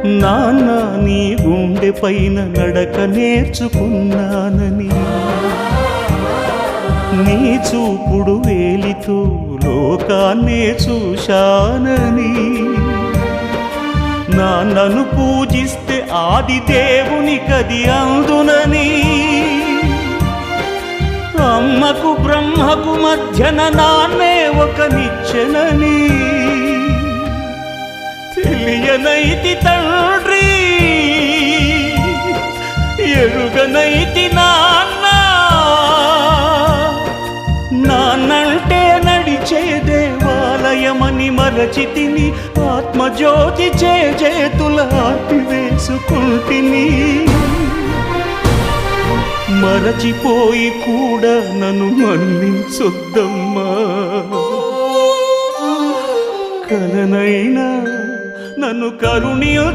నాన్న నీ గుండె పైన నడక నేర్చుకున్నానని, నీ చూపుడు వేలితో లోకాన్నే చూశానని, నాన్నను పూజిస్తే ఆది దేవుని కది అందునని, అమ్మకు బ్రహ్మకు మధ్యన నాన్నే ఒక నిచ్చెనని తెలియనైతి తండ్రి, ఎరుగనైతి నాన్న. నాన్నంటే నడిచే దేవాలయమని మరచితిని, ఆత్మజ్యోతి చేతుల ఆపివేసుకుంటిని. మరచిపోయి కూడా నన్ను మన్నించొద్దమ్మా, కలనైనా నన్ను కరుణించవమ్మా.